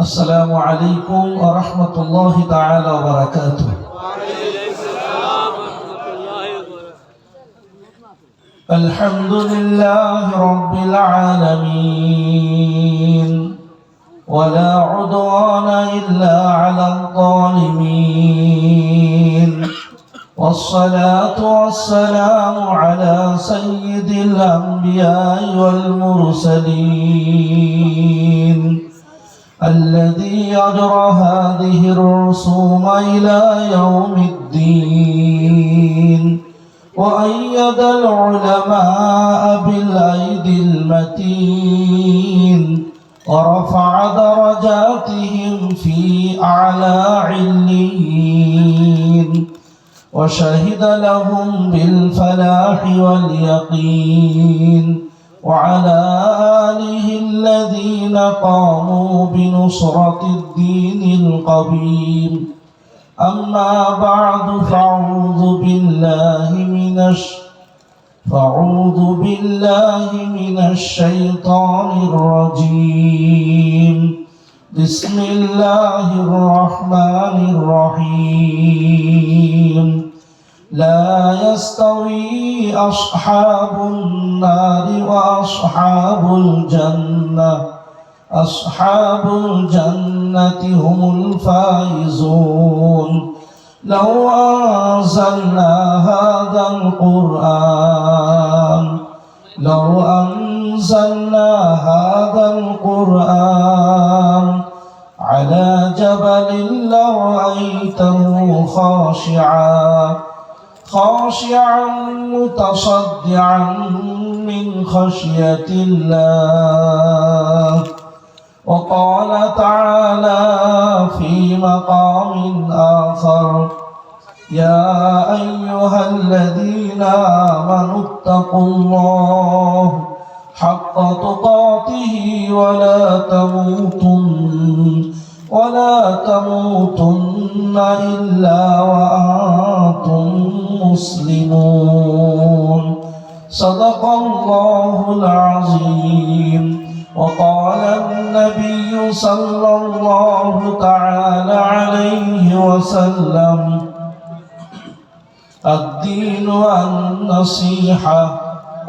السلام عليكم ورحمة الله تعالى وبركاته. الحمد لله رب العالمين ولا عدوان إلا على الظالمين والصلاة والسلام على سيد الأنبياء والمرسلين الذي أجرى هذه الرسوم إلى يوم الدين وأيد العلماء بالأيدي المتين ورفع درجاتهم في أعلى عليين وشهد لهم بالفلاح واليقين وعلى آله الذين قاموا بنصرة الدين القويم. أما بعد فأعوذ بالله من الشيطان الرجيم. بسم الله الرحمن الرحيم. لا يستوي أصحاب النار وأصحاب الجنة. أصحاب الجنة هم الفائزون. لو أنزلنا هذا القرآن على جبل لرأيته خاشعا متصدعا من خشية الله. وقال تعالى في مقام آخر: يا أيها الذين آمنوا اتقوا الله حق تقاته ولا تموتن إلا وأنتم مسلمون. صدق الله العظيم. وقال النبي صلى الله تعالى عليه وسلم: الدين النصيحة،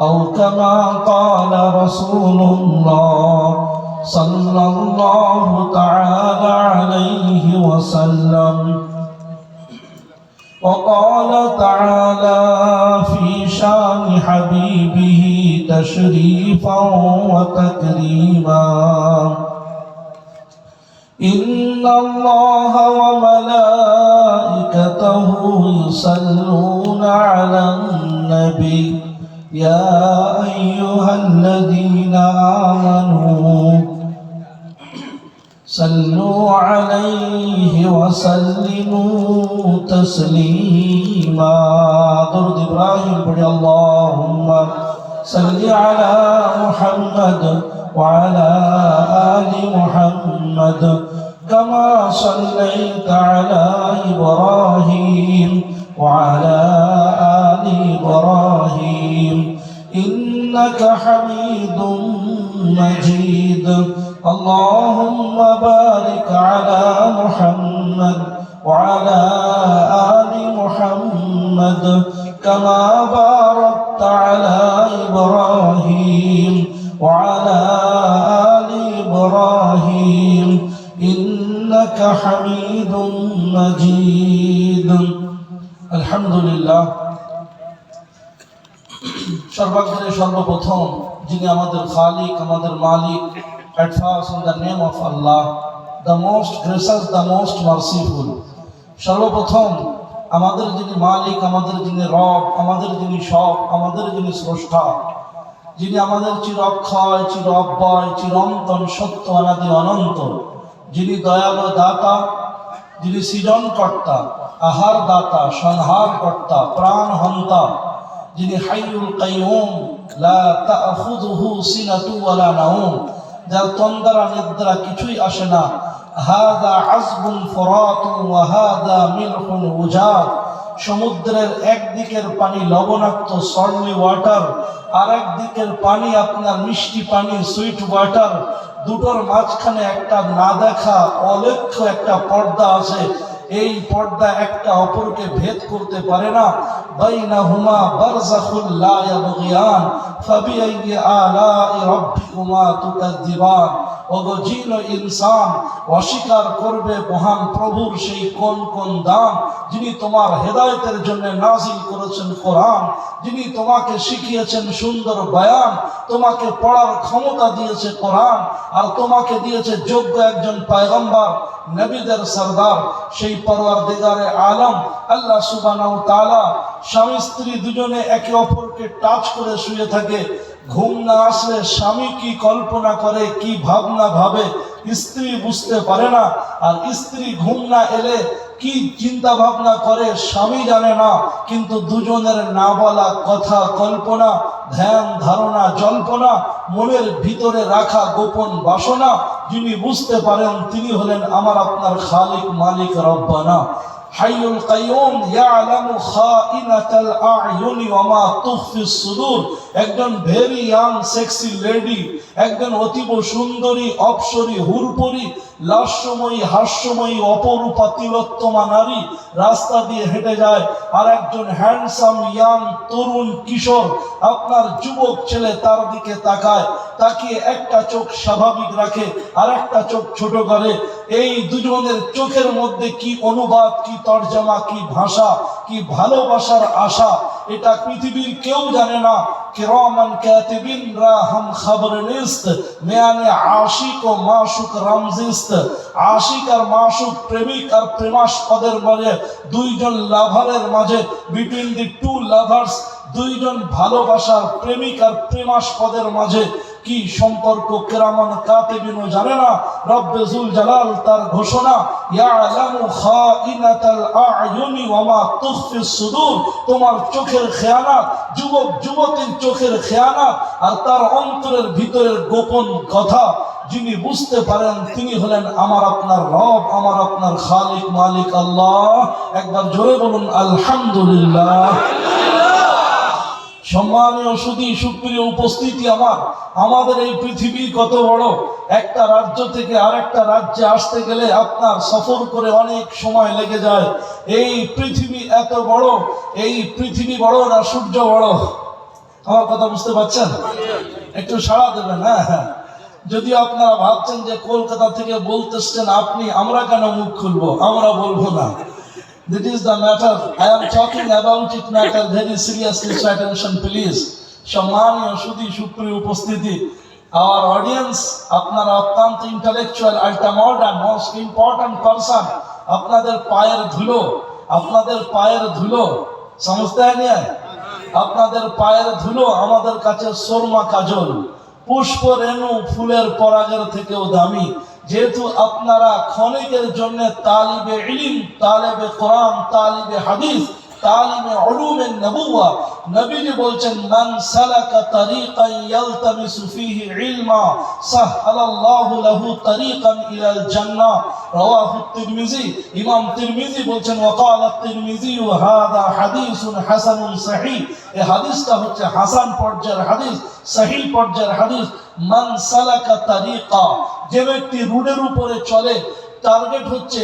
أو كما قال رسول الله صلى الله تعالى عليه وسلم. وقال تعالى في شان حبيبه تشريفا وتكريما: إن الله وملائكته يصلون على النبي يا أيها الذين آمنوا صلوا عليه وسلموا تسليما. درود إبراهيم پڑھیں: اللهم صل على محمد وعلى آل محمد كما صليت على إبراهيم وعلى آل إبراهيم إنك حميد مجيد. اللهم بارك على محمد وعلى آل محمد كما باركت على إبراهيم وعلى آل إبراهيم إنك حميد مجيد. الحمد لله. সর্বাগ্রে সর্বপ্রথম যিনি আমাদের খালিক, আমাদের মালিক, at first in the name of Allah, the most gracious, the most merciful. সর্বপ্রথম আমাদের যিনি মালিক, আমাদের যিনি রব, আমাদের যিনি সব, আমাদের যিনি স্রষ্টা, যিনি আমাদের চির অক্ষয়, চির অব্যয়, চিরন্তন, সত্য, অনাদি, অনন্ত, যিনি দয়ালু দাতা, যিনি সৃজনকর্তা, আহার দাতা, সংহার কর্তা, প্রাণ হন্তা, যিনি হাইয়ুল কাইয়ুম লা তাখুযুহু সিনাতু ওয়ালা নাওম, যার তন্দ্রা নিদ্রা কিছুই আসে না। হাদা আযবুন ফুরাতুন ওয়া হাদা মিলহুন উজাদ। সমুদ্রের একদিকের পানি লবণাক্ত সল্টি ওয়াটার, আর একদিকের পানি আপনার মিষ্টি পানি সুইট ওয়াটার। দুটোর মাঝখানে একটা না দেখা অলক্ষ্য একটা পর্দা আছে। এই পর্দা একটা অপরকে ভেদ করতে পারে না। বাইনাহুমা বারযাখুল লা ইয়াবগিয়ান ফাবিআইয়ি আলা'i রাব্বিকুমা তুকাযযিবান। ওগো জিন ও ইনসান, অস্বীকার করবে মহান প্রভুর সেই কোন কোন দান, যিনি তোমার হেদায়েতের জন্য নাজিল করেছেন কোরআন, যিনি তোমাকে শিখিয়েছেন সুন্দর বয়ান, তোমাকে পড়ার ক্ষমতা দিয়েছে কোরআন, আর তোমাকে দিয়েছে যোগ্য একজন পয়গম্বর, নবীদের সরদার, সেই পরওয়ারদিগারে আলম আল্লাহ সুবহানাহু ওয়া তাআলা। স্বামী স্ত্রী দুজনে একে অপরকে টাচ করে শুয়ে থাকে। ঘুম না আসলে স্বামী কি কল্পনা করে, কি ভাবনা ভাবে স্ত্রী বুঝতে পারে না, আর স্ত্রী ঘুম না এলে কি চিন্তা ভাবনা করে স্বামী জানে না। কিন্তু দুজনের না বলা কথা, কল্পনা, ধ্যান ধারণা, জল্পনা, মনের ভিতরে রাখা গোপন বাসনা যিনি বুঝতে পারেন তিনি হলেন আমার আপনার খালিক মালিক রব্বানা। হাইয়ুল কাইয়ুম ইয়ালামু খাইনাতাল আ'য়ুনি ওয়া মা তুখফিস সুদূর। একজন ভেরি ইয়াং সেক্সি লেডি, একজন অতীব সুন্দরী অপ্সরী হুরপরি লাস্যময়ী হাস্যময়ী অপরূপা তিলোত্তমা নারী রাস্তা দিয়ে হেঁটে যায়, আর একজন হ্যান্ডসাম ইয়াং তরুণ কিশোর আপনার যুবক ছেলে তার দিকে তাকায়। তাকিয়ে একটা চোখ স্বাভাবিক রাখে আর একটা চোখ ছোট করে। এই দুজনের চোখের মধ্যে কি অনুবাদ, কি তর্জমা, কি ভাষা, কি ভালোবাসার আশা, এটা পৃথিবীর কেউ জানে না। কিরামান কাতিবিন রাহাম খবর নিস্ত মেয়ানে আশিক ও মাশুক রামজিস্ত। আশিক আর মাশুক, প্রেমিক আর প্রেমাস্পদের মাঝে, দুইজন লাভারের মাঝে, বিটুইন দি টু লাভার্স, দুইজন ভালোবাসার প্রেমিক আর প্রেমাস্পদের মাঝে কি সম্পর্ক কিরামান কাতিবিনও জানে না। রব্বে জুল জালাল তার ঘোষণা, ইয়ালামু খাইনাতাল আ'য়ুনি ওয়া মা তুখফিস সুদূর। তোমার চোখের খেয়ানাত, যুবক যুবতীর চোখের খেয়ানাত আর তার অন্তরের ভিতরের গোপন কথা যিনি বুঝতে পারেন তিনি হলেন আমার আপনার রব, আমার আপনার খালিক মালিক আল্লাহ। একবার জোরে বলুন আলহামদুলিল্লাহ। সম্মানীয় সুধী সুপ্রিয় উপস্থিতি, আমাদের এই পৃথিবী কত বড়। একটা রাজ্য থেকে আরেকটা রাজ্যে আসতে গেলে আপনার সফর করে অনেক সময় লেগে যায়। এই পৃথিবী এত বড়, এই পৃথিবী বড় না সূর্য বড়? আমার কথা বুঝতে পারছেন? একটু সাড়া দেবেন। হ্যাঁ, যদিও আপনারা ভাবছেন যে কলকাতা থেকে বলতেছেন আপনি, আমরা কেন মুখ খুলবো, আমরা বলবো না। That is the matter. I am talking about it matter very seriously. So attention please. সম্মানীয় সুধী সুপ্রিয় উপস্থিতি, our audience, আপনারা অত্যন্ত intellectual, ultra modern, most important person. আপনাদের পায়ের ধুলো, আপনাদের পায়ের ধুলো समझते हैं नहीं? আপনাদের পায়ের ধুলো আমাদের কাছে সুরমা কাজল, পুষ্প রেণু ফুলের পরাগের থেকেও দামি। যেহেতু আপনারা ক্ষণিকের জন্য তালিবে ইলম, তালিবে কোরআন, তালিবে হাদিস, তালিবে উলুমেন নবুওয়া, নবীজি বলছেন মান সালাকা তারিকান ইয়ালতামিসু ফীহি ইলমা সাহালাল্লাহু লাহু তারিকান ইলাল জান্নাহ। রাওয়াহু তিরমিজি। ইমাম তিরমিজি বলছেন ওয়াকালা তিরমিজি হাদা হাদিসুন হাসানুন সহিহ। এই হাদিসটা হচ্ছে হাসান পর্যায়ের হাদিস, সহিহ পর্যায়ের হাদিস। মান সালাকা তারিকা, যে ব্যক্তি রুটের উপরে চলে, টার্গেট হচ্ছে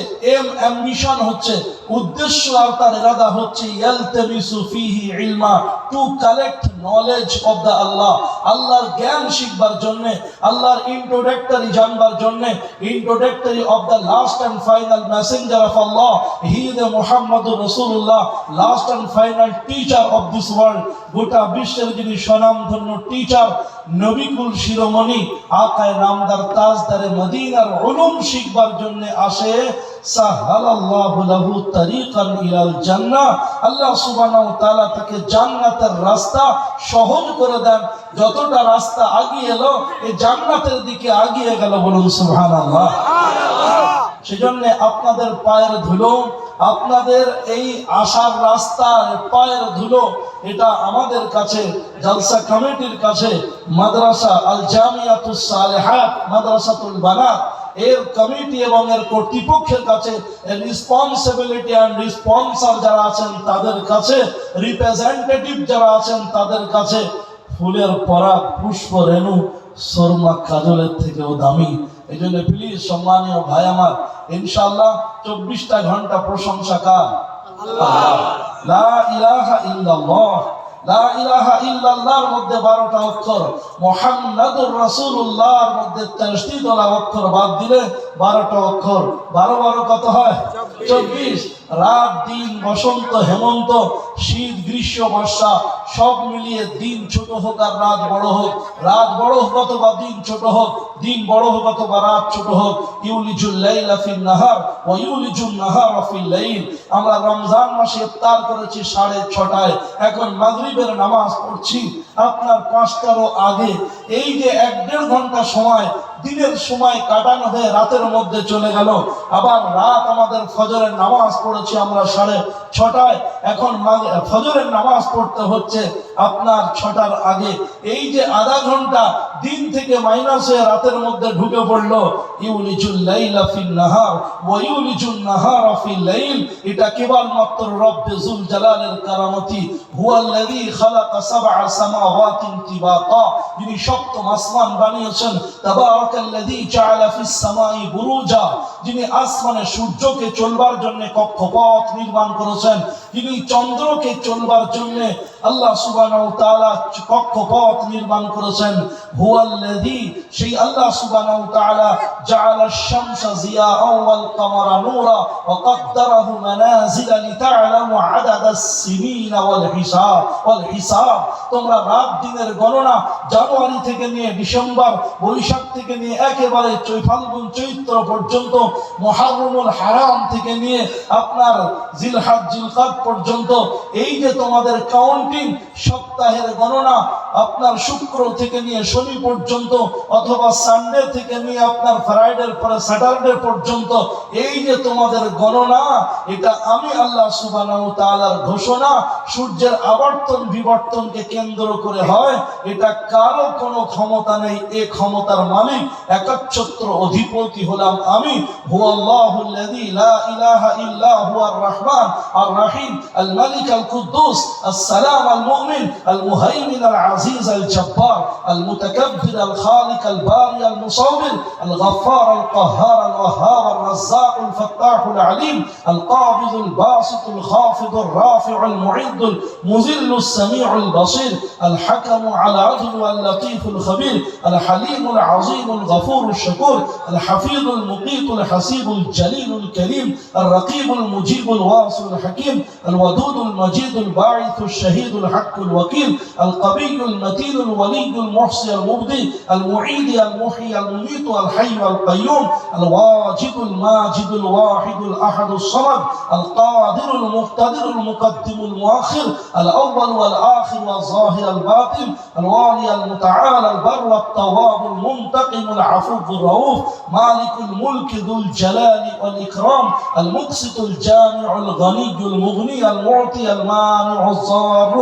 অ্যাম্বিশন হচ্ছে উদ্দেশ্য আর তার ইরাদা হচ্ছে ইয়ালতামিসু ফীহি ইলমা, to collect knowledge of the Allah, আল্লাহর জ্ঞান শিখবার জন্য, আল্লাহর ইন্ট্রোডাক্টরি জানবার জন্য, introductory of the last and final messenger of Allah, he is মুহাম্মদুর রাসূলুল্লাহ, last and final teacher of this world. গোটা বিশ্বের যিনি স্বনামধন্য টিচার, নবিকুল শিরোমণি, আকায়ে নামদার, তাজদারে মদিনার উলুম শিখবার জন্য আসে। সাহালাল্লাহু লাহু তারিকান ইলাল জান্নাহ, আল্লাহ সুবহানাহু ওয়া তাআলা তাকে জান্নাতের রাস্তা সহজ করে দেন। যতটা রাস্তা আগিয়ে এলো এই জান্নাতের দিকে আগিয়ে গেল, বলুন সুবহানাল্লাহ। সেজন্য আপনাদের পায়ের ধুলো, আপনাদের এই আশার রাস্তার পায়ের ধুলো, এটা আমাদের কাছে জালসা কমিটির কাছে মাদ্রাসা আল জামিয়াতুস সালেহাত মাদ্রাসাতুল বানাত এর কমিটি এবং এর কর্তৃপক্ষের কাছে, রেসপন্সিবিলিটি অ্যান্ড রেসপন্সার যারা আছেন তাদের কাছে, রিপ্রেজেন্টেটিভ যারা আছেন তাদের কাছে ফুলের পরাগ, পুষ্প, রেণু, শর্মা, কাজলের থেকেও দামি। এই জন্য প্লিজ সম্মানীয় ভাই আমার, ইনশাআল্লাহ 24টা ঘন্টা প্রশংসা কার? আল্লাহ। লা ইলাহা ইল্লাল্লাহ, লা ইলাহা ইল্লাল্লাহর মধ্যে 12টা অক্ষর, মুহাম্মাদুর রাসূলুল্লাহর মধ্যে 63টা অক্ষর বাদ দিলে 12টা অক্ষর, 12 12 কত হয়? 24। রাত দিন, বসন্ত হেমন্ত, শীত গ্রীষ্ম বর্ষা সব মিলিয়ে দিন ছোট হোক আর রাত বড় হোক, রাত বড় হোক অথবা দিন ছোট হোক, দিন বড় হোক অথবা রাত ছোট হোক, ইউলিজুল লাইলা ফিন নাহার ওয়া ইউলিজুন নাহারা ফিল লাইল। আমরা রমজান মাসে ইফতার করেছি 6:30, এখন মাগরিবের নামাজ পড়ছি আপনার 5টারও আগে। এই যে 1.5 ঘন্টা সময়, দিনের সময় কাটানো হয়ে রাতের মধ্যে চলে গেল, আবার রাত আমাদের ফজরের নামাজ পড়েছি আমরা 6:30, এখন ফজরের নামাজ পড়তে হচ্ছে আপনার 6টার আগে। এই যে আধা ঘন্টা দিন থেকে মাইনাস হয়ে রাতের মধ্যে ঢুকে পড়লো, ইউলিজুল লাইলা ফিন নাহার ওয়া ইউলিজুন নাহারা ফিল লাইল, এটা কেবলমাত্র রব্বে যুল জালালের কারামতি। হুয়াল্লাযী খালাকা সাবআ সামাওয়াতিন তিবাকা, যিনি সপ্তম আসমান বানিয়েছেন। তাবারাকাল্লাযী জাআলা ফিস সামাই বুরুজা, যিনি আসমানে সূর্যকে চলবার জন্য কক্ষপথ নির্মাণ করেছেন, যিনি চন্দ্রকে চলবার জন্য আল্লাহ সুবহানাহু ওয়া তাআলা কক্ষপথ নির্মাণ করেছেন। হুয়াল্লাযী, সেই আল্লাহ সুবহানাহু ওয়া তাআলা জাআলা আশ-শামসা জিয়াআন ওয়াল কামারা নূরা ওয়া কদ্দারাহু মানাজিলা লিতা'লামু আদাদাস সিনিনা ওয়াল হিসাব। তোমরা রাত দিনের গণনা জানুয়ারি থেকে নিয়ে ডিসেম্বর, বৈশাখ থেকে নিয়ে একেবারে ফাল্গুন চৈত্র পর্যন্ত, মুহররমুল হারাম থেকে নিয়ে আপনার জিলহজ জিলকাদ পর্যন্ত, এই যে তোমাদের কাউন্টিং, সপ্তাহের গণনা আপনার শুক্র থেকে নিয়ে শনি পর্যন্ত, অথবা সানডে থেকে নিয়ে আপনার ফ্রাইডের পরে স্যাটারডে পর্যন্ত, এই যে তোমাদের গণনা, এটা আমি আল্লাহ সুবহানাহু ওয়া তাআলার ঘোষণা। সূর্যের আবর্তন বিবর্তনকে কেন্দ্র করে হয়, এটা কারো কোনো ক্ষমতা নেই। এই ক্ষমতার মালিক একচ্ছত্র অধিপতি হলাম আমি। হুয়াল্লাহুল্লাযী লা ইলাহা ইল্লা হুয়ার রহমান আর রহিম আল মালিক আল কুদ্দুস আসসালাম আল মুমিন আল মুহাইমিন আল আজিজ আল জব্বার আল মুতাকাব্বির আল খালিক আল বারি আল মুসাওবির আল গফফার আল কাহ্হার আল ওয়াহ্হাব আল রাজ্জাক আল ফাত্তাহ আল আলিম আল কাবিদ আল বাসিত আল খাফিদ আল রাফি আল মুঈদ আল মুযিল আল সামিউ আল বাসির আল হাকাম আল আদল আল লতীফ আল খবীর আল হালিম আল আযীম আল গফুর আল শাকুর আল হাফিজ আল মুকীত আল হাসিব আল জলিল আল করিম আল রকিব আল মুজিব আল ওয়াসি আল হাকিম আল ওয়াদুদ আল মজিদ আল বাঈথ আল শহীদ আল হক আল ওয়াকিল আল কবি আল মতিন আল ওয়ালি আল মুহসি আল মুবদি আল মুঈদ আল মুহয়ি আল মুমীত আল হাই আল কাইয়ুম আল ওয়াজিদ আল মাজিদ আল ওয়াহিদ আল আহাদ আল সামাদ আল কাদির আল মুক্তাদির আল মুকদ্দিম আল মুআখির আল আউয়াল ওয়াল আখির ওয়াল যাহির আল বাতিন আল ওয়ালি আল মুতাআল আল বার ওয়াত তাওয়াব আল মুনতাকিম আল আফু আল রাউফ মালিক আল মুলক যুল জালালি ওয়াল ইকরাম আল মুকসিত আল জামি' আল গনি আল মুগনি আল মু'তি আল মানি' আল যার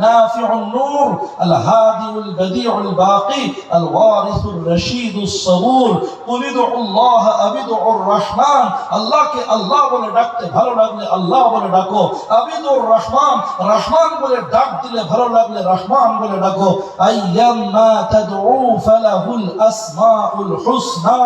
নাফি' আল নূর আল হাদি আল বদি' আল বাকি আল ওয়ারিস আল রশিদ আল সবুর কুল ইদউ আল্লাহ আবিদউ আর রহমান। আল্লাহকে আল্লাহ বলে ডাকতে ভালো লাগলে আল্লাহ বলে ডাকো, আবিদুর রহমান, রহমান বলে ডাক দিলে ভালো লাগলে রহমান বলে ডাকো। আইয়াম্মা তাদউ ফালাহুল আসমাউল হুসনা,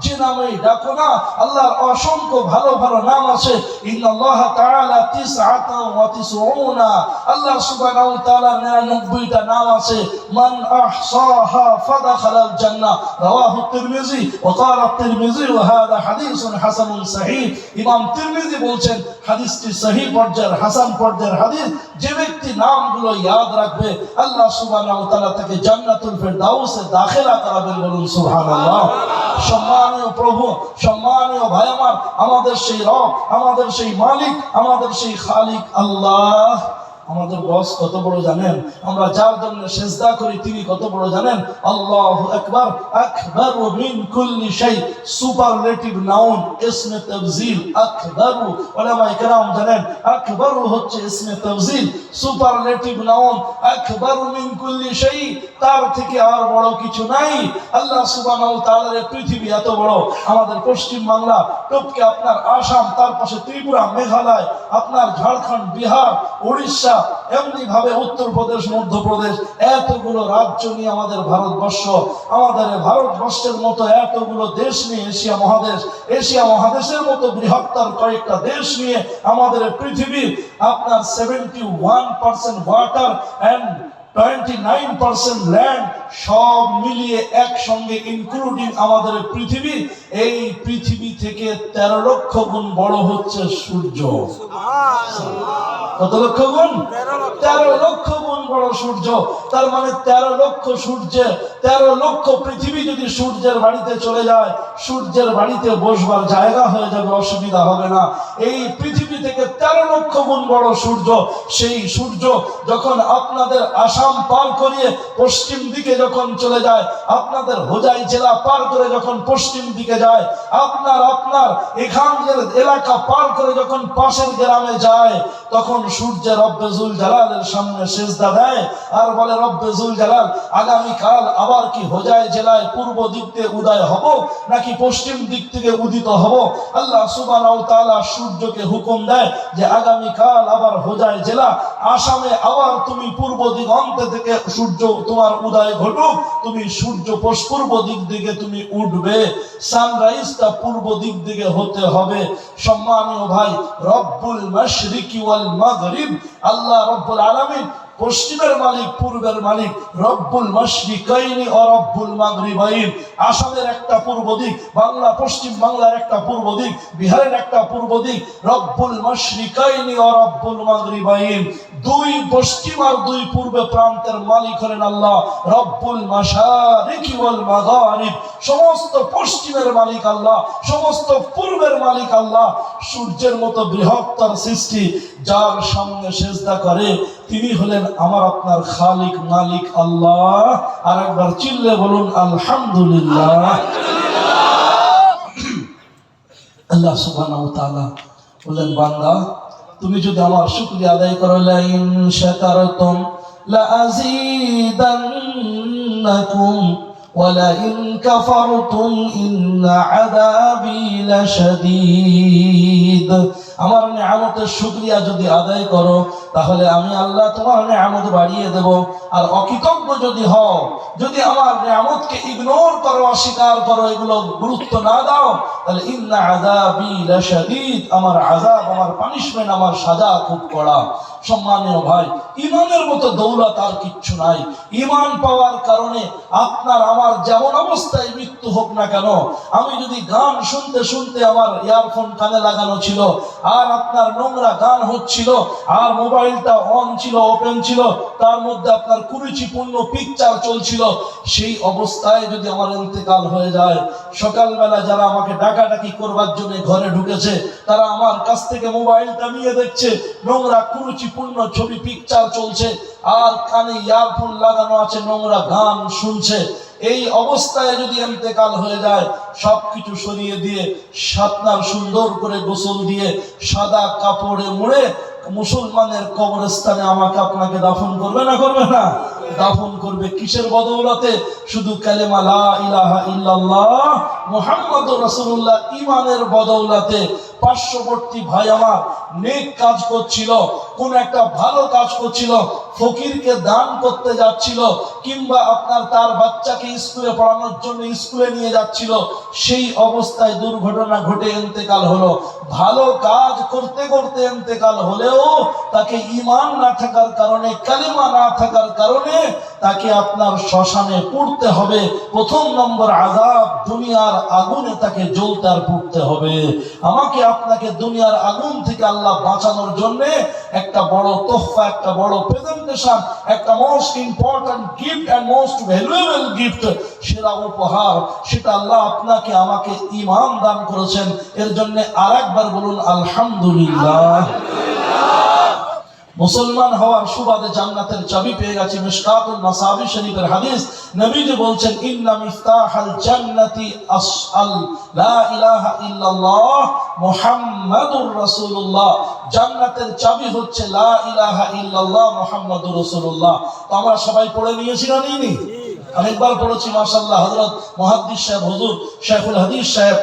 যে নামে ডাকো না আল্লাহর অসংখ্য ভালো ভালো নাম আছে। ইন্নাল্লাহ তাআলা 99, আল্লাহ সুবহানাহু ওয়া তাআলা 99টা নাম আছে। মান আহসাহা ফাদাখালাল জান্নাহ, রাওয়াহু তিরমিজি ওয়া ক্বালা তিরমিজি ওয়া হাযা হাদিসুন হাসানুন সহিহ। ইমাম তিরমিজি বলছেন হাদিসটি সহিহ পর্যায়ের, হাসান পর্যায়ের হাদিস। যে ব্যক্তি নামগুলো ইয়াদ রাখবে আল্লাহ সুবহানাহু ওয়া তাআলা তাকে জান্নাতুল ফিরদাউসে দাখিলা করাবেন, বলুন সুবহানাল্লাহ। সম্মানীয় প্রভু, সম্মানীয় ভাই আমার, আমাদের সেই রব, আমাদের সেই মালিক, আমাদের সেই খালিক আল্লাহ আমাদের বস কত বড় জানেন? আমরা যার জন্য সিজদা করি তিনি কত বড় জানেন? আল্লাহু আকবার। আকবারু মিন কুল্লি শাই, সুপারলেটিভ নাউন, ইসমে তাফজিল। আকবারু, উলামায়ে কেরাম জানেন আকবারু হচ্ছে ইসমে তাফজিল, সুপারলেটিভ নাউন। আকবারু মিন কুল্লি শাই, তার থেকে আর বড় কিছু নাই। আল্লাহ সুবহানাহু ওয়া তাআলার পৃথিবী এত বড়, আমাদের পশ্চিম বাংলা টপকে আপনার আসাম, তার পাশে ত্রিপুরা, মেঘালয়, আপনার ঝাড়খণ্ড, বিহার, উড়িষ্যা, এমনি ভাবে উত্তরপ্রদেশ, মধ্যপ্রদেশ, এতগুলো রাজ্য নিয়ে আমাদের ভারতবর্ষ। আমাদের ভারতবর্ষের মতো এতগুলো দেশ নিয়ে এশিয়া মহাদেশ, এশিয়া মহাদেশের মতো বৃহত্তর কয়েকটা দেশ নিয়ে আমাদের পৃথিবীর আপনার 71% ওয়াটার এন্ড 29% ল্যান্ড, সব মিলিয়ে একসঙ্গে ইনক্লুডিং আমাদের পৃথিবী। এই পৃথিবী থেকে 13 লক্ষ গুণ বড় হচ্ছে সূর্য। কত লক্ষ গুণ? 13 লক্ষ গুণ বড় সূর্য। তার মানে 13 লক্ষ সূর্যে 13 লক্ষ পৃথিবী যদি সূর্যের বাড়িতে চলে যায়, সূর্যের বাড়িতে বসবার জায়গা হয়ে যাবে, অসুবিধা হবে না। এই পৃথিবী থেকে 13 লক্ষ গুণ বড় সূর্য। সেই সূর্য যখন আপনাদের আসাম পার করিয়ে পশ্চিম দিকে যখন চলে যায়, আপনাদের হোজাই জেলা পার করে যখন পশ্চিম দিকে যায়, আপনার এখানকার এলাকা পার করে যখন পাশের গ্রামে যায়, তখন সূর্য রব্বে জুল জালালের সামনে সিজদা দেয় আর বলে, রব্বে জুল জালাল, আগামীকাল আবার কি হোজাই জেলায় পূর্ব দিক থেকে উদয় হব নাকি পশ্চিম দিক থেকে উদিত হব? আল্লাহ সুবহানাহু ওয়া তাআলা সূর্যকে হুকুম দেয় যে আগামীকাল আবার হোজাই জেলা, আসামে আবার তুমি পূর্ব দিগন্ত থেকে সূর্য তোমার উদয় ঘটুক, তুমি সূর্য পূর্ব দিক দিকে তুমি উঠবে, সানরাইজটা পূর্ব দিক দিকে হতে হবে। সম্মানীয় ভাই, রব্বুল মাশরিকি ওয়াল মাগরিব, আল্লাহ রব্বুল আলামিন পশ্চিমের মালিক, পূর্বের মালিক, রব্বুল মাশরিকাইনি ও রব্বুল মাগরিবাইন। আসামের একটা পূর্ব দিক, বাংলা পশ্চিম বাংলার একটা পূর্ব দিক, বিহারের একটা পূর্ব দিক, রব্বুল মাশরিকাইনি ও রব্বুল মাগরিবাইন। দুই পশ্চিম আর দুই পূর্বে প্রান্তের মালিক হলেন আল্লাহ, রব্বুল মাশারিকি ওয়াল মাগারিব। সমস্ত পশ্চিমের মালিক আল্লাহ, সমস্ত পূর্বের মালিক আল্লাহ। সূর্যের মতো বৃহত্তর সৃষ্টি যার সামনে সিজদা করে, তিনি হলেন আমার আপনার খালিক, মালিক আল্লাহ। আর একবার চিল্লে বলুন আলহামদুলিল্লাহ। আল্লাহ সুবহানাহু ওয়া তাআলা বলেন, বান্দা তুমি যদি আমার শুকরিয়া আদায় করো, লা ইন শাকারতুম লা আযীদান্নাকুম ওয়া লা ইন কাফারতুম ইন্না আযাবী লাশাদীদ। আমার নিয়ামতের শুকরিয়া যদি আদায় করো, তাহলে আমি আল্লাহ তোমার নিয়ামত বাড়িয়ে দেব। আর অকৃতজ্ঞ যদি হও, যদি আমার নিয়ামতকে ইগনোর করো, অস্বীকার করো, এগুলো গুরুত্ব না দাও, তাহলে ইন্না আযাবী লাশাদীদ, আমার আযাব, আমার পানিশমেন্ট, আমার সাজা খুব কড়া। সম্মানীয় ভাই, ঈমানের মতো দৌলত আর কিচ্ছু নাই। ঈমান পাওয়ার কারণে আপনার আমার যেমন অবস্থায় মৃত্যু হোক না কেন, আমি যদি গান শুনতে শুনতে আমার ইয়ারফোন কানে লাগানো ছিল আর আপনার নোংরা গান হচ্ছিল আর মোবাইলটা অন ছিল, ওপেন ছিল, তার মধ্যে আপনার কুরুচিপূর্ণ পিকচার চলছিল, সেই অবস্থায় যদি আমার ইন্তেকাল হয়ে যায়, সকালবেলা যারা আমাকে ডাকাডাকি করবার জন্য ঘরে ঢুকেছে, তারা আমার কাছ থেকে মোবাইলটা নিয়ে দেখছে, নোংরা কুরুচিপূর্ণ ছবি পিকচার চলছে আর কানে ইয়ারফোন লাগানো আছে, নোংরা গান শুনছে। এই অবস্থায় যদি ইন্তেকাল হয়ে যায়, সবকিছু সরিয়ে দিয়ে আপনার সুন্দর করে গোসল দিয়ে সাদা কাপড়ে মুড়ে মুসলমানের কবরস্থানে আমাকে আপনাকে দাফন করবে না করবে না? দাফন করবে। কিসের বদৌলতে? শুধু কালেমা লা ইলাহা ইল্লাল্লাহ মুহাম্মাদুর রাসূলুল্লাহ ঈমানের বদৌলতে। পার্শ্ববর্তী ভাই আমার নেক কাজ করছিল, কোন একটা ভালো কাজ করছিল, ফকিরকে দান করতে যাচ্ছিল, কিংবা আপনার তার বাচ্চাকে স্কুলে পড়ানোর জন্য স্কুলে নিয়ে যাচ্ছিল, সেই অবস্থায় দুর্ঘটনা ঘটে ইন্তেকাল হলো। ভালো কাজ করতে করতে ইন্তেকাল হলেও তাকে ঈমান না থাকার কারণে, কালিমা না থাকার কারণে তাকে আপনার শ্মশানে পুড়তে হবে। প্রথম নম্বর আযাব, দুনিয়ার আগুনে তাকে জ্বলতে আর পুড়তে হবে। আমাকে আপনাকে দুনিয়ার আগুন থেকে আল্লাহ বাঁচানোর জন্য একটা বড় তোহফা, একটা বড় প্রেজেন্টেশন, একটা most important gift and most valuable gift, সেরা উপহার, সেটা আল্লাহ আপনাকে আমাকে ঈমান দান করেছেন। এর জন্য আরেকবার বলুন আলহামদুলিল্লাহ। মুসলমান হওয়ার সুবাদে জান্নাতের চাবি পেয়ে গেছি। মিশকাতুল মাসাবি শরীফের হাদিস, নবীজি বলছেন ইন্না মিফতাহাল জান্নাতি আসআল লা ইলাহা ইল্লাল্লাহ মুহাম্মাদুর রাসূলুল্লাহ। জান্নাতের চাবি হচ্ছে লা ইলাহা ইল্লাল্লাহ মুহাম্মাদুর রাসূলুল্লাহ। তো আমরা সবাই পড়ে নিয়েছি না নিইনি? অনেকবার পড়েছি মাশাআল্লাহ। হযরত মুহাদ্দিস সাহেব, হুজুর শেখুল হাদিস সাহেব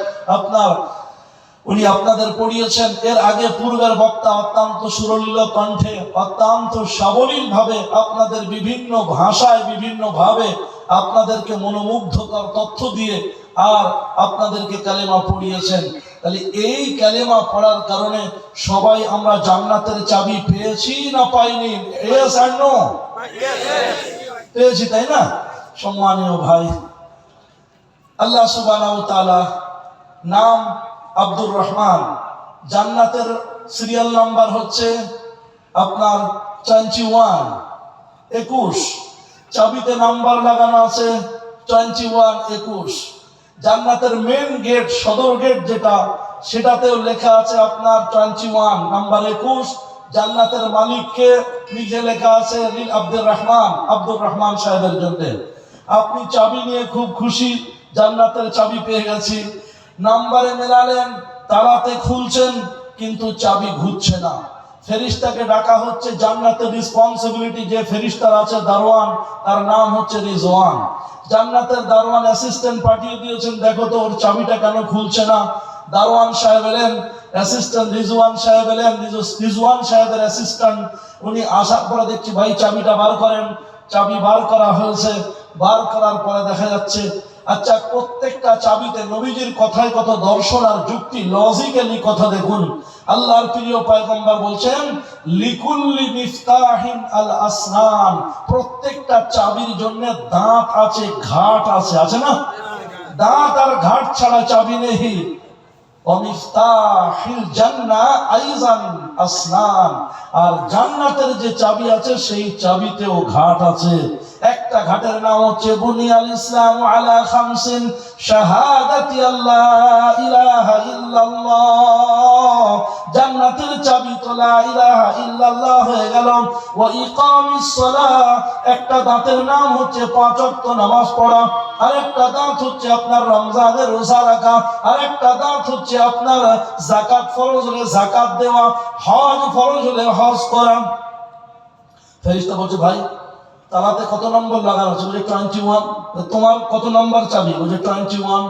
উনি আপনাদের পড়িয়েছেন। এর আগে পূর্বের বক্তা অত্যন্ত সুরলীল কণ্ঠে, অত্যন্ত সাবলীল ভাবে আপনাদের বিভিন্ন ভাষায় বিভিন্ন ভাবে আপনাদেরকে মনোমুগ্ধকর তথ্য দিয়ে আর আপনাদেরকে কালেমা পড়িয়েছেন। তাহলে এই কালেমা পড়ার কারণে সবাই আমরা জান্নাতের চাবি পেয়েছি না পাইনি? ইয়েস আর নো? পেয়েছি, তাই না? সম্মানীয় ভাই, আল্লাহ সুবহানাহু ওয়া তাআলা নাম আব্দুর রহমান, জান্নাতের সিরিয়াল নাম্বার হচ্ছে আপনার 21, 21। চাবিতে নাম্বার লাগানো আছে 21, 21। জান্নাতের মেন গেট, সদর গেট যেটা, সেটাতেও লেখা আছে আপনার 21 নাম্বার 21। জান্নাতের মালিককে নিজে লেখা আছে আব্দুর রহমান সাহেবের জন্য। আপনি চাবি নিয়ে খুব খুশি, জান্নাতের চাবি পেয়ে গেছি। নাম্বারে মেলালেন, তালাতে খুলছেন, কিন্তু চাবি ঘুরছে না। ফেরেশতাকে ডাকা হচ্ছে, জান্নাতের রেসপন্সিবিলিটি যে ফেরেশতার আছে দারোয়ান, তার নাম হচ্ছে রিজওয়ান। জান্নাতের দারোয়ান অ্যাসিস্ট্যান্ট পাঠিয়ে দিয়েছেন, দেখো তো ওর চাবিটা কেন খুলছে না। দারোয়ান সাহেব এলেন, অ্যাসিস্ট্যান্ট রিজওয়ান সাহেব এলেন, রিজওয়ান সাহেবের অ্যাসিস্ট্যান্ট উনি আসার পরে দেখছি ভাই চাবিটা বার করেন। চাবি বার করা হয়েছে। বার করার পরে দেখা যাচ্ছে, আচ্ছা, প্রত্যেকটা চাবিতে নবীজির কথায় কত দর্শন আর যুক্তি, লজিক্যালি কথা দেখুন। আল্লাহর প্রিয় পয়গম্বর বলছেন লিকুল্লি মিফতাহিন আল আসনান, প্রত্যেকটা চাবির জন্য দাঁত আছে, ঘাট আছে, আছে না? দাঁত আর ঘাট ছাড়া চাবি নেই। ওমিফতাহিল জান্নাহ আইজান আসনান, আর জান্নাতের যে চাবি আছে সেই চাবিতেও ঘাট আছে। একটা ঘাটের নাম হচ্ছে বুনিয়াল ইসলাম আলা খামসিন, শাহাদাতি আল্লাহ ইলাহা ইল্লাল্লাহ। জান্নাতের চাবি তো লা ইলাহা ইল্লাল্লাহ হয়ে গেল। ওয়া ইকামিস সালাহ, একটা দাঁতের নাম হচ্ছে 5 ওয়াক্ত নামাজ পড়া। আরেকটা দাঁত হচ্ছে আপনার রমজানের রোজা রাখা। আরেকটা দাঁত হচ্ছে আপনার যাকাত ফরজ হলে যাকাত দেওয়া, হজ ফরজ হলে হজ করা। ফেরেশতা বলছে ভাই তালাতে কত নম্বর লাগানো আছে? বলে 21। তোমার কত নম্বর চাবি? বলে 21।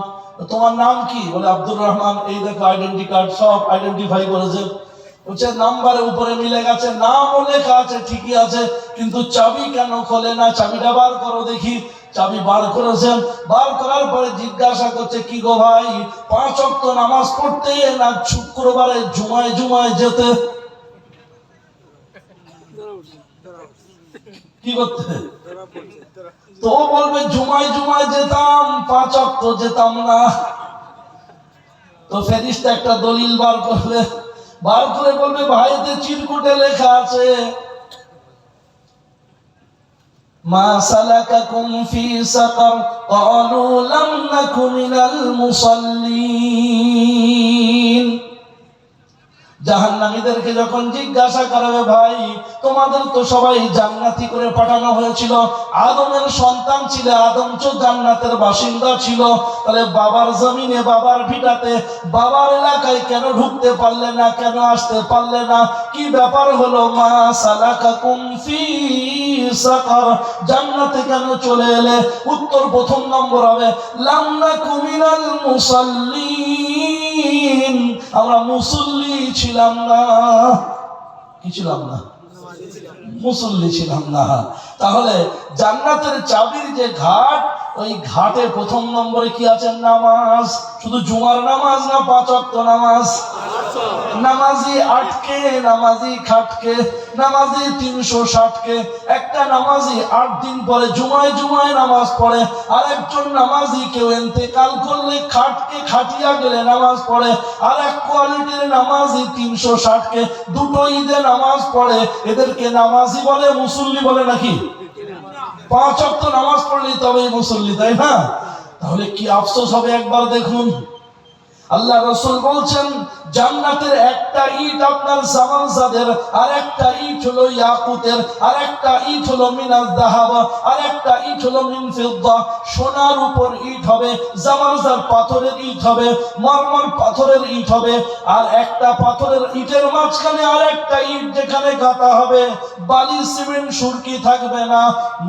তোমার নাম কি? বলে আব্দুর রহমান। এই দেখো আইডেন্টি কার্ড, সব আইডেন্টিফাই করেছে। বলছে নাম্বারের উপরে মিলে গেছে, নামও লেখা আছে, ঠিকই আছে, কিন্তু চাবি কেন খোলে না? চাবিটা বার করো দেখি। চাবি বার করেছেন। বার করার পরে জিজ্ঞাসা করছে, কি গো ভাই, 5 ওয়াক্ত নামাজ পড়তে না শুক্রবারে জুমায় যেতে? কি করতে? তো বলবে জুমায় যেতাম, 5 ওয়াক্ত যেতাম না। তো ফেরেশতা একটা দলিল বার করে বলবে ভাইতে চিরকুটে লেখা আছে, মা সালাকাকুম ফি সাকার ক্বালু লাম নাকু মিনাল মুসাল্লিন। জাহান্নামীদেরকে যখন জিজ্ঞাসা করাবে ভাই তোমাদের তো সবাই জান্নাতি করে পাঠানো হয়েছিল, আদমের সন্তান ছিল, আদম তো জান্নাতের বাসিন্দা ছিল, তাহলে বাবার জমিনে, বাবার ভিটাতে, বাবার এলাকায় কেন ঢুকতে পারলে না, কেন আসতে পারলে না? কি ব্যাপার হলো? মা সালাকাকুম ফি সাকার, জান্নাতে কেন চলে এলে? উত্তর প্রথম নম্বর হবে লাম নাকু মিনাল মুসাল্লিন, আমরা মুসল্লি ছিলাম না। কি ছিলাম না? মুসল্লি ছিলাম না। তাহলে জান্নাতের চাবির যে ঘাট, ওই ঘাটে প্রথম নম্বরে কি আছে? নামাজ। শুধু জুমার নামাজ না, 5 ওয়াক্ত নামাজ। নামাজি আটকে, নামাজি খাটকে, নামাজি 360কে। একটা নামাজি 8 দিন পরে জুমায় নামাজ পড়ে, আর একজন নামাজি কেউ ইন্তেকাল করলে খাটকে, খাটিয়া গেলে নামাজ পড়ে। আর এক কোয়ালিটির নামাজি 360কে, দুটো ঈদে নামাজ পড়ে। এদেরকে নামাজি বলে, মুসল্লি বলে নাকি? 5 ওয়াক্ত নামাজ পড়লেই তবেই মুসল্লি, তাই না? তাহলে কি আফসোস হবে একবার দেখুন। আল্লাহ রাসূল বলছেন জান্নাতের একটা ইট আপনার জামানজাদের, আর একটা ইট হলো ইয়াকুতের, আর একটা ইট হলো মিনাজ যাহাব, আর একটা ইট হলো মিন ফিদ্দা। সোনার উপর ইট হবে, জামানজার পাথরের ইট হবে, মরমর পাথরের ইট হবে, আর একটা পাথরের ইটের মাঝখানে আর একটা ইট যেখানে গাঁথা হবে বালি সিমেন্ট সুরকি থাকবে না,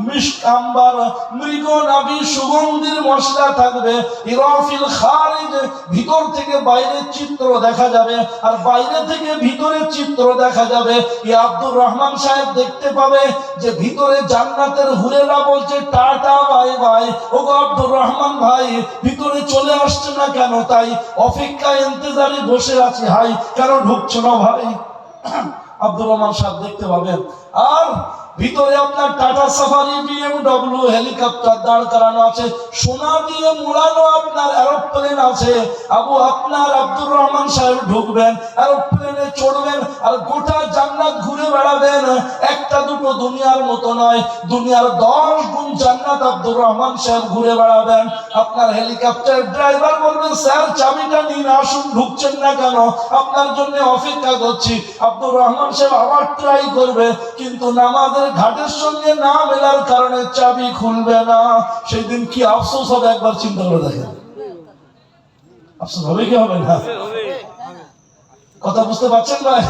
মিশক আম্বার মৃগ নাভি সুগন্ধির মশলা থাকবে, ইরাফিল খারিজ ভিতর থেকে বাইরের চিত্র দেখা যাবে আর বাইরে থেকে ভিতরের চিত্র দেখা যাবে। এই আব্দুর রহমান সাহেব দেখতে পাবে যে ভিতরে জান্নাতের হুরেরা বলছে টাটা বাই বাই, ওগো আব্দুর রহমান ভাই ভিতরে চলে আসছে না কেন? তাই অপেক্ষায় ইন্তজারে বসে আছি, হাই কেন ঢুকছো না ভাই? আব্দুর রহমান সাহেব দেখতে পাবেন। আর ভিতরে আপনার টাটা সাফারি, BMW হেলিকপ্টার দাঁড় করানো আছে, সোনা দিয়ে মোড়ানো আপনার এরোপ্লেন আছে। আপনার আব্দুর রহমান সাহেব ঢুকবেন, এরোপ্লেনে চড়বেন আর গোটা জান্নাত ঘুরে বেড়াবেন। একটা দুটো দুনিয়ার মতো নয়, দুনিয়ার 10 গুণ জান্নাত আব্দুর রহমান সাহেব ঘুরে বেড়াবেন। আপনার হেলিকপ্টার ড্রাইভার বলবে স্যার চাবিটা নিন, আসুন, ঢুকছেন না কেন? আপনার জন্য অপেক্ষা করছি। আব্দুর রহমান সাহেব আবার ট্রাই করবে, কিন্তু নামাজের ঘাটের সঙ্গে না মেলার কারণে চাবি খুলবে না। সেই দিন কি আফসোস হবে একবার চিন্তা করে দেখেন। আফসোস হবে কি হবে না? কথা বুঝতে পারছেন ভাই?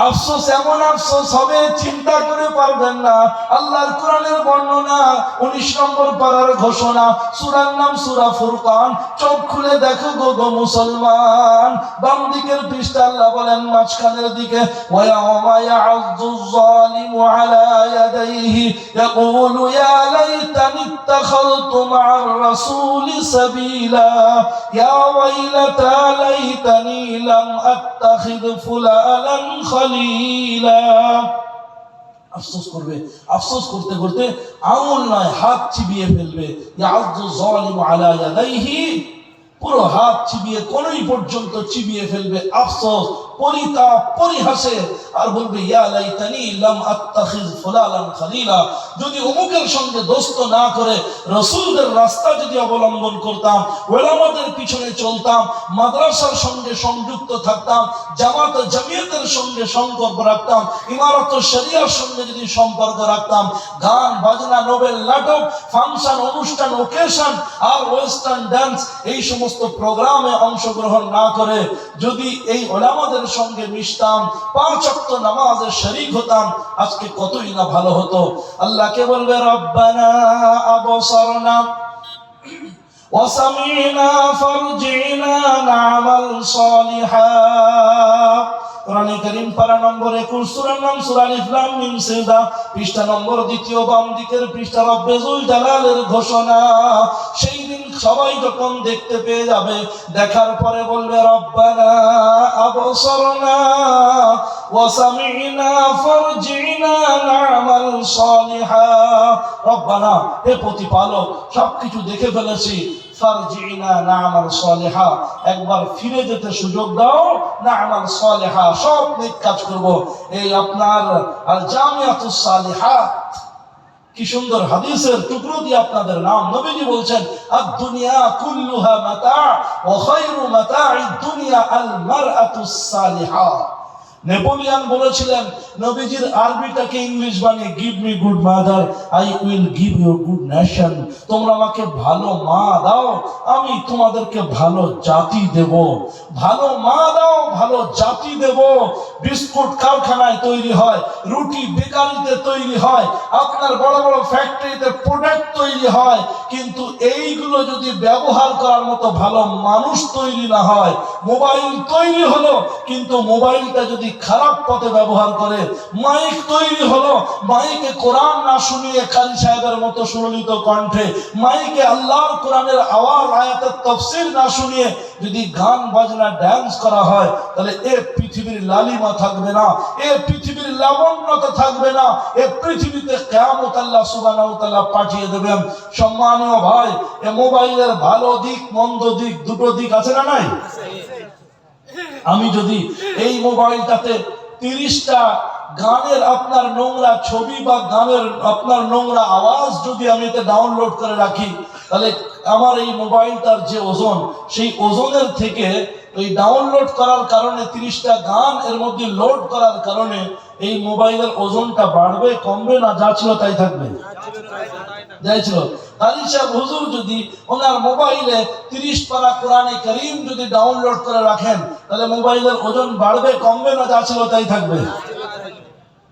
আফসোস এমন আফসোস হবে চিন্তা করে পারবেন না। আল্লাহর কোরআনের বর্ণনা 19 নম্বর পারার ঘোষণা, সূরার নাম সূরা ফুরকান। চোখ খুলে দেখো গো মুসলমান, বাম দিকের পৃষ্ঠা আল্লাহ বলেন মাঝখানের দিকে, ওয়া ইয়াওমা ইয়া'যুজ যালিমু আলা ইয়াদাইহি ইয়াকুলু ইয়া লাইতানি ইত্তাখাযতু মা'আর রাসূলি সাবিলা ইয়া ওয়াইলাতা লাইতানি লাম আত্তাখিয ফুলানান খলিলা। আফসোস করবে, আফসোস করতে করতে আঙুল নয় হাত চিবিয়ে ফেলবে। ইয়া'যু যালিমু আলা ইয়াদাইহি, পুরো হাত চিবিয়ে কোনই পর্যন্ত চিবিয়ে ফেলবে। আফসোস, পরিতাপ, পরিহাসে, আর বলবে ইয়া লাইতানি লাম আত্তাখিয ফুলানান খলিলা, যদি অমুকের সঙ্গে দোস্ত না করে রাসূলদের রাস্তা যদি অবলম্বন করতাম, ওলামাদের পিছনে চলতাম, মাদ্রাসার সঙ্গে সংযুক্ত থাকতাম, জামাত জামিয়াতের সঙ্গে সম্পর্ক রাখতাম, ইমারত শরিয়ার সঙ্গে যদি সম্পর্ক রাখতাম, গান বাজনা, নোবেল নাটক, ফাংশন, অনুষ্ঠান, ওকেশন আর ওয়েস্টার্ন ডান্স এই সমস্ত প্রোগ্রামে অংশগ্রহণ না করে যদি এই ওলামাদের সঙ্গে মিশতাম, 5 ওয়াক্ত নামাজে শরীক হতাম, আজকে কতই না ভালো হতো। আল্লাহকে বলবে রব্বানা আবসারনা ওয়া সামি'না ফারজি'না না'মাল সালিহা। কোরআনে কারীম পারা নম্বর 21, সূরার নাম সূরা আলিফ লাম মিম সিজদা, পৃষ্ঠা নম্বর 2, বাম দিকের পৃষ্ঠা, রব্বে যুল জালালের ঘোষণা। সেই দিন সবাই যখন দেখতে পেয়ে যাবে, দেখার পরে বলবে রব্বানা আবসারনা ওয়া সামি'না ফারজি'না না'মাল সালিহা। রব্বানা, হে প্রতিপালক, সবকিছু দেখে ফেলেছি, ফারজি'না না'মাল সালিহা, একবার ফিরে যেতে সুযোগ দাও, না'মাল সালিহা, সব নেক কাজ করব। এই আপনার আল জামিয়াতুস সালিহাত, কি সুন্দর হাদিসের টুকরো দিয়ে আপনাদের নাম। নবীজি বলছেন আদ-দুনিয়া কুল্লুহা মাতা' ওয়া খায়রু মাতা'id দুনিয়া আল মারআতুস সালিহা। নেপোলিয়ন বলেছিলেন নবীজির আরবিটাকে ইংলিশ বানিয়ে, give me good mother I will give you good nation. তোমরা আমাকে ভালো মা দাও, আমি তোমাদেরকে ভালো জাতি দেব। ভালো মা দাও, ভালো জাতি দেব। বিস্কুট কারখানায় তৈরি হয়, রুটি বেকারিতে তৈরি হয়, আপনার বড় বড় ফ্যাক্টরিতে প্রোডাক্ট তৈরি হয়, কিন্তু এইগুলো যদি ব্যবহার করার মতো ভালো মানুষ তৈরি না হয়, মোবাইল তৈরি হলো কিন্তু মোবাইলটা যদি খারাপ পথে ব্যবহার করে, মাইক তৈরি হলো, মাইকে কোরআন না শুনিয়ে কারি সাহেবের মতো সুললিত কণ্ঠে, মাইকে আল্লাহর কোরআনের আওয়াজ, আয়াতের তাফসীর না শুনিয়ে যদি গান বাজনা ডান্স করা হয়, তাহলে এ পৃথিবীর লালিমা থাকবে না, এ পৃথিবীর লাবণ্যতা থাকবে না, এ পৃথিবীতে কিয়ামত আল্লাহ সুবহানাহু ওয়া তাআলা পাঠিয়ে দেবেন। সম্মানীয় ভাই, এ মোবাইলের ভালো দিক মন্দ দিক দুটো দিক আছে না নাই? আমি যদি এই মোবাইলটাতে 30টা গানের আপনার নোংরা ছবি বা গানের আপনার নোংরা আওয়াজ যদি আমি এতে ডাউনলোড করে রাখি, তাহলে আমার এই মোবাইলটার যে ওজন, সেই ওজনের থেকে এই ডাউনলোড করার কারণে 30টা গান এর মধ্যে লোড করার কারণে এই মোবাইলের ওজনটা বাড়বে, কমবে, না যা ছিল তাই থাকবে? যাই ছিল। কারি সাহেব হুজুর যদি ওনার মোবাইলে 30 পারা কোরআনে কারীম যদি ডাউনলোড করে রাখেন, তাহলে মোবাইলের ওজন বাড়বে, কমবে, না যা ছিল তাই থাকবে?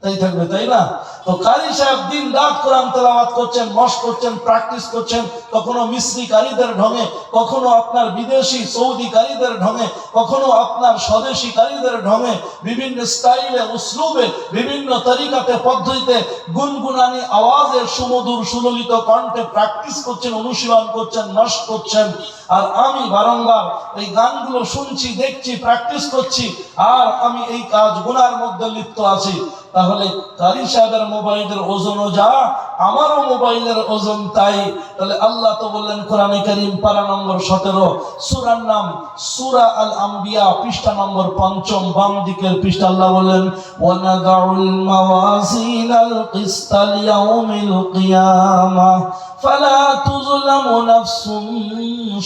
তাই থাকবে, তাই না? তো কারি সাহেব দিন রাত কোরআন তেলাওয়াত করছেন, মশক করছেন, প্র্যাকটিস করছেন, কখনো মিস্রি কারীদের ঢঙে, কখনো আপনার বিদেশি সৌদি কারীদের ঢঙে, কখনো আপনার স্বদেশী কারীদের ঢঙে, বিভিন্ন স্টাইলে, উসলুবে, বিভিন্ন তরিকাতে, পদ্ধতিতে, গুনগুনানি আওয়াজে, সুমধুর সুললিত কণ্ঠে প্র্যাকটিস করছেন, অনুশীলন করছেন, মশক করছেন। আর আমি বারংবার এই গানগুলো শুনছি, দেখছি, প্র্যাকটিস করছি, আর আমি এই কাজ গুনার মধ্যে লিপ্ত আছি। তাহলে কারি সাহেবের মোবাইলের ওজনও যা, আমারও মোবাইলের ওজন তাই। তাহলে আল্লাহ তো বললেন কোরআনে কারীম পারা নম্বর 17, সূরার নাম সূরা আল আম্বিয়া, পৃষ্ঠা নম্বর 5, বাম দিকের পৃষ্ঠা। আল্লাহ বললেন ওয়ানাদাউল মাওয়াজিনাল কিসতা লিয়াউমিল কিয়ামাহ ফালা তুযলামু নাফসুন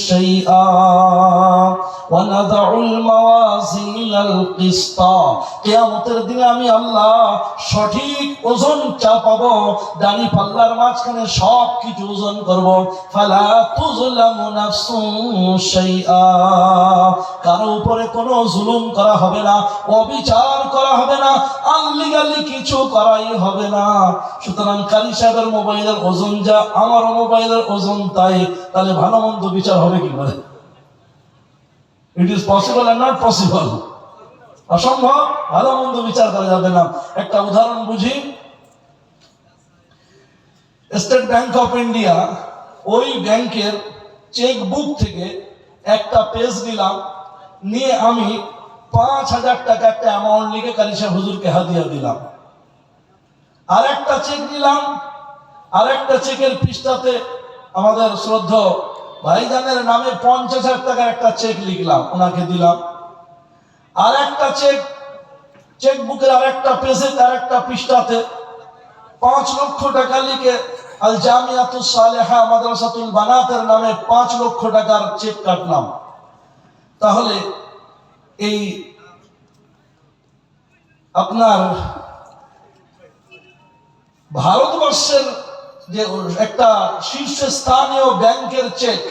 শাইআ ওয়ানাদাউল মাওয়াজিনাল কিসতা। কিয়ামতের দিনে আমি আল্লাহ সঠিক ওজন চাপাবো, দানি পাল্লার মাঝখানে সব কিছু ওজন করব। ফালা তুযলামু নাফসুন শাইআ, কারো উপরে কোনো জুলুম করা হবে না, অবিচার করা হবে না, আনলিগালি কিছু করাই হবে না। সুতরাং কারি সাহেবের মোবাইলের ওজন যা, আমারও মোবাইলের ওজন তাই। তাহলে ভালো মন্দ বিচার হবে কি করে? It is possible are not possible, অসম্ভব, ভালো মন্দ বিচার করা যাবে না। একটা উদাহরণ বুঝি। স্টেট ব্যাংক অফ ইন্ডিয়া, ওই ব্যাংকের চেক বুক থেকে একটা পেজ নিলাম, নিয়ে আমি 5,000 টাকা একটা অ্যামাউন্ট লিখে কারি সাহেব হুজুরকে হাদিয়া দিলাম। আর একটা চেক নিলাম, আর একটা চেকের পৃষ্ঠাতে আমাদের শ্রদ্ধা ভাইজানের নামে 50,000 টাকার একটা চেক লিখলাম, ওনাকে দিলাম। আর একটা চেক বুকের আর একটা পেজে, আর একটা পৃষ্ঠাতে 5 লক্ষ টাকা লিখে আল জামিয়াতুস সালেহা মাদ্রাসাতুল বানাতের নামে 5 লক্ষ টাকার চেক কাটলাম। তাহলে এই আপনার ভারতবর্ষের যে একটা শীর্ষস্থানীয় ব্যাংকের চেক,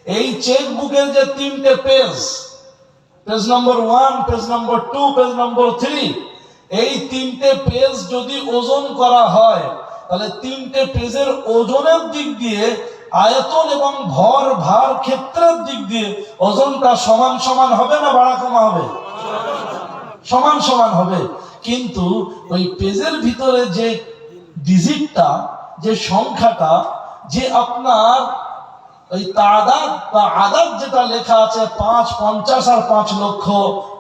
এই চেক বুকের যে 3টে পেজ, পেজ নম্বর 1, পেজ নম্বর 2, পেজ নম্বর 3, এই 3টে পেজ যদি ওজন করা হয়, তাহলে 3টে পেজের ওজনের দিক দিয়ে, আয়তন এবং ভর ভার ক্ষেত্রের দিক দিয়ে ওজনটা সমান সমান হবে না বাড়া কমা হবে? সমান সমান হবে। কিন্তু ওই পেজের ভিতরে যে ডিজিটটা, যে সংখ্যাটা, যে আপনার ওই তাদাদ বা আদাদ যেটা লেখা আছে 5, 50 আর 5 লক্ষ,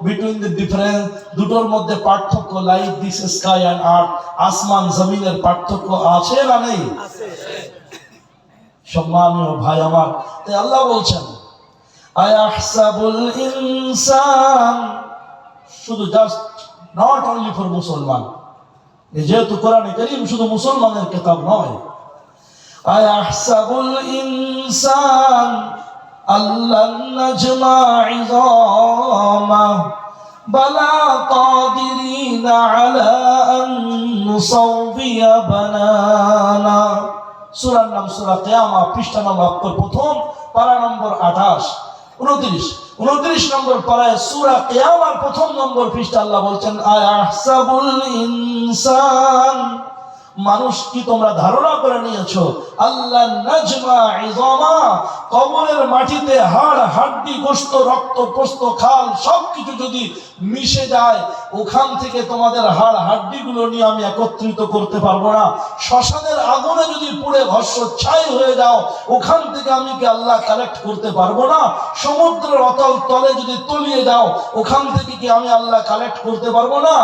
বিটুইন দ্য ডিফারেন্স, দুটোর মধ্যে পার্থক্য, like this sky and earth, আসমান জমিনের পার্থক্য আছে না নেই? সম্মানীয় ভাই আমার, তাই আল্লাহ বলছেন আয়াহসাবুল ইনসান, শুধু জাস্ট নট অনলি ফর মুসলমান, যেহেতু কোরআনে কারীম শুধু মুসলমানের কিতাব নয়। আয়াহসাবুল ইনসান আল্লান নাজমা ইযামা বালা কাদিরিনা আলা আন নুসাউবিয়া বানানা। সূরার নাম সূরা কিয়ামা, পৃষ্ঠা নম্বর 1, পারা নম্বর 28, 29 নম্বর পারায় সূরা কিয়ামার 1 নম্বর পৃষ্ঠা আল্লাহ বলছেন আয়াহসাবুল ইনসান, মানুষ কি তোমরা ধারণা করে নিয়েছো আল্লাহ নাজমা ইযামা, কবরের মাটিতে হাড় হাড্ডি গোশত রক্ত পোস্ত খাল সবকিছু যদি মিশে যায়, ওখান থেকে তোমাদের হাড় হাড্ডি গুলো নিয়ে আমি একত্রিত করতে পারবো না? শ্মশানের আগুনে যদি পুড়ে ভস্মচ্ছাই হয়ে যাও, ওখান থেকে আমি কি আল্লাহ কালেক্ট করতে পারবো না? সমুদ্রের অতল তলে যদি তলিয়ে যাও, ওখান থেকে কি আমি আল্লাহ কালেক্ট করতে পারবো না?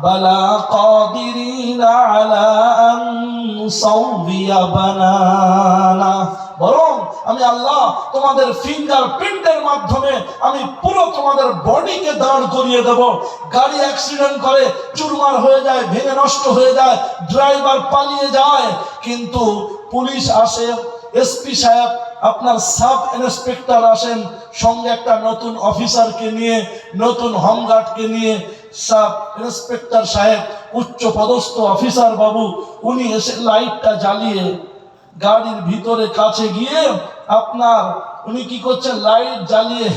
বালা কাদিরিনা আলা আন নুসাউবিয়া বানানা, বরং আমি আল্লাহ তোমাদের ফিঙ্গারপ্রিন্টের মাধ্যমে আমি পুরো তোমাদের বডিকে দাঁড় করিয়ে দেব। গাড়ি অ্যাক্সিডেন্ট করে চুরমার হয়ে যায়, ভেঙে নষ্ট হয়ে যায়, ড্রাইভার পালিয়ে যায়, কিন্তু পুলিশ আসে, এসপি সাহেব, আপনার সাব ইন্সপেক্টর আসেন, সঙ্গে একটা নতুন অফিসারকে নিয়ে, নতুন হোমগার্ডকে নিয়ে, সাব ইন্সপেক্টর সাহেব উচ্চ পদস্থ অফিসার বাবু উনি এসে লাইটটা জ্বালিয়ে গাড়ির ভিতরে কাছে গিয়ে আপনার উনি কি করছেন, লাইট জ্বালিয়ে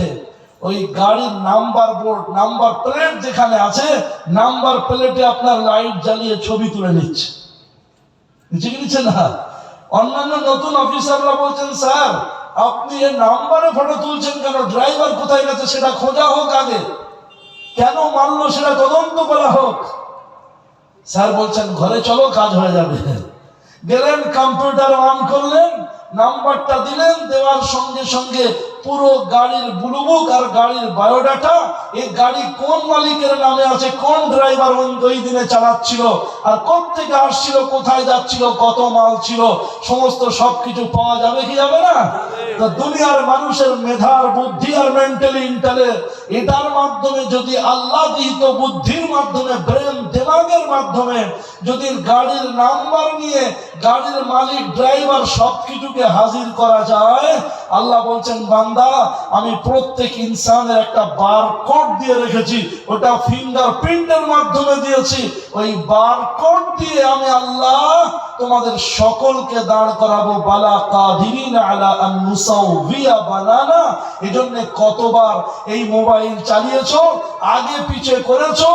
ওই গাড়ির নাম্বার বোর্ড, নাম্বার প্লেট যেখানে আছে, নাম্বার প্লেটে আপনার লাইট জ্বালিয়ে ছবি তুলে নিচ্ছে। নিচ্ছে না? অন্যান্য নতুন অফিসাররা বলছেন, স্যার আপনি এর নাম্বারে ফটো তুলছেন কেন? ড্রাইভার কোথায় গেছে সেটা খোঁজা হোক আগে, কেন মারলো সেটা তদন্ত করা হোক। স্যার বলছেন ঘরে চলো, কাজ হয়ে যাবে। গেলেন, কম্পিউটার অন করলেন, নাম্বারটা দিলেন, দেওয়ার সঙ্গে সঙ্গে পুরো গাড়ির ব্লুবুক আর গাড়ির বায়োডাটা, এই গাড়ি কোন মালিকের নামে আছে, কোন ড্রাইভার ওই দিনে চালাচ্ছিল, আর কোত্থেকে আসছিল, কোথায় যাচ্ছিল, কত মাল ছিল, সমস্ত সবকিছু পাওয়া যাবে কি যাবে না? তো দুনিয়ার মানুষের মেধার বুদ্ধি আর মেন্টালি ইন্টেলেক্ট, এটার মাধ্যমে যদি আল্লাহ দিহিত বুদ্ধির মাধ্যমে, ব্রেন দিমাগের মাধ্যমে যদি গাড়ির নাম্বার নিয়ে গাড়ির মালিক, ড্রাইভার সবকিছুকে হাজির করা যায়, আল্লাহ বলছেন বান্দা আমি প্রত্যেক ইনসানের একটা বারকোড দিয়ে রেখেছি, ওটা ফিঙ্গারপ্রিন্টের মাধ্যমে দিয়েছি, ওই বারকোড দিয়ে আমি আল্লাহ তোমাদের সকলকে দাঁড় করাবো। বালা কাদিরিন আলা আন নুসাউবিয়া বানানা। এজন্য কতবার এই মোবাইল চালিয়েছো, আগে পিছে করেছো,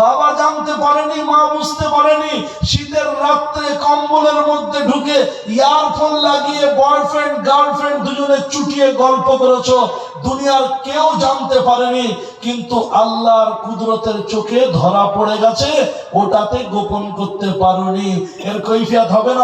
বাবা জানতে পারেনি, মা বুঝতে পারেনি, শীতের রাত্রে কম্বলের মধ্যে ঢুকে ইয়ারফোন লাগিয়ে বয়ফ্রেন্ড গার্লফ্রেন্ড দুজনে চুটিয়ে গল্প করেছো, দুনিয়ার কেউ জানতে পারেনি, কিন্তু আল্লাহর কুদরতের চোখে ধরা পড়ে গেছে, ওটাতে গোপন করতে পারোনি। এর কৈফিয়ত হবে না?